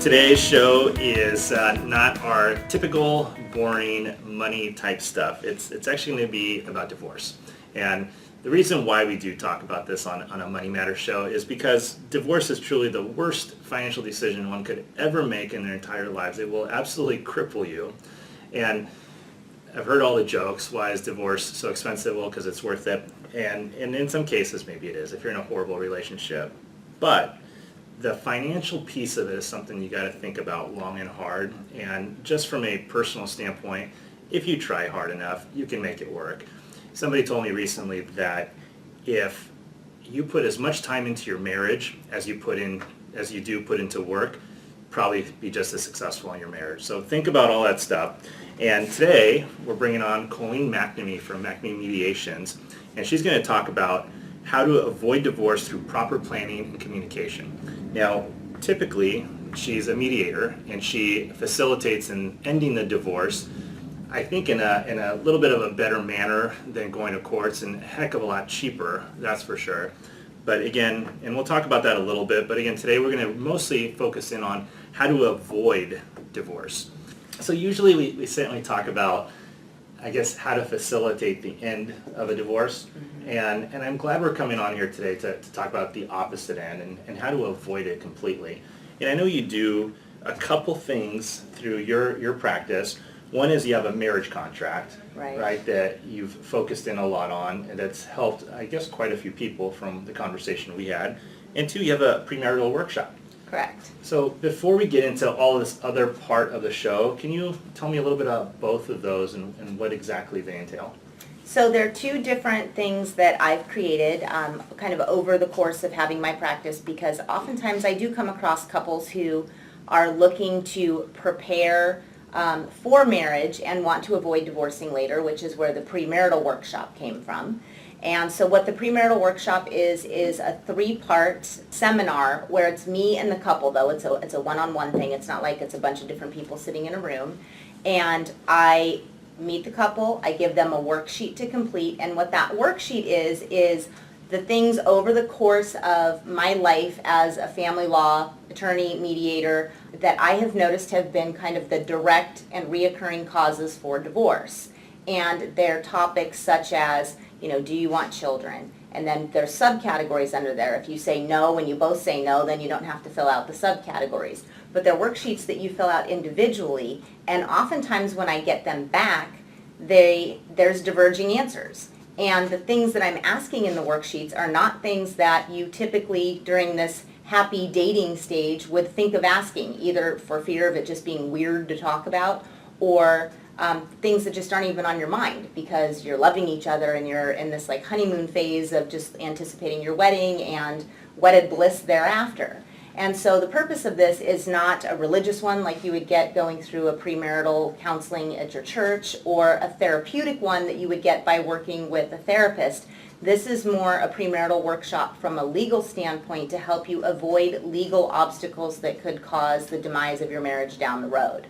Today's show is not our typical boring money type stuff. It's actually going to be about divorce. And the reason why we do talk about this on a Money Matters show is because divorce is truly the worst financial decision one could ever make in their entire lives. It will absolutely cripple you. And I've heard all the jokes. Why is divorce so expensive? Well, because it's worth it. And in some cases, maybe it is if you're in a horrible relationship. But the financial piece of it is something you got to think about long and hard. And just from a personal standpoint, if you try hard enough, you can make it work. Somebody told me recently that if you put as much time into your marriage as you do put into work, probably be just as successful in your marriage. So think about all that stuff. And today we're bringing on Colleen McNamee from McNamee Mediations, and she's going to talk about how to avoid divorce through proper planning and communication. Now, typically, she's a mediator, and she facilitates in ending the divorce, I think in a little bit of a better manner than going to courts, and a heck of a lot cheaper, that's for sure. But again, and we'll talk about that a little bit, but again, today we're going to mostly focus in on how to avoid divorce. So usually we certainly talk about, I guess, how to facilitate the end of a divorce. And I'm glad we're coming on here today to talk about the opposite end and how to avoid it completely. And I know you do a couple things through your practice. One is you have a marriage contract, right, that you've focused in a lot on, and that's helped, I guess, quite a few people from the conversation we had. And two, you have a premarital workshop. Correct. So before we get into all this other part of the show, can you tell me a little bit about both of those and what exactly they entail? So there are two different things that I've created kind of over the course of having my practice, because oftentimes I do come across couples who are looking to prepare for marriage and want to avoid divorcing later, which is where the premarital workshop came from. And so what the premarital workshop is a 3-part seminar where it's me and the couple, though. It's a one-on-one thing. It's not like it's a bunch of different people sitting in a room. And I meet the couple, I give them a worksheet to complete, and what that worksheet is the things over the course of my life as a family law attorney, mediator, that I have noticed have been kind of the direct and reoccurring causes for divorce. And they're topics such as, do you want children? And then there's subcategories under there. If you say no, when you both say no, then you don't have to fill out the subcategories. But they're worksheets that you fill out individually, and oftentimes when I get them back, there's diverging answers. And the things that I'm asking in the worksheets are not things that you typically, during this happy dating stage, would think of asking, either for fear of it just being weird to talk about, or things that just aren't even on your mind because you're loving each other and you're in this like honeymoon phase of just anticipating your wedding and wedded bliss thereafter. And so the purpose of this is not a religious one like you would get going through a premarital counseling at your church, or a therapeutic one that you would get by working with a therapist. This is more a premarital workshop from a legal standpoint to help you avoid legal obstacles that could cause the demise of your marriage down the road.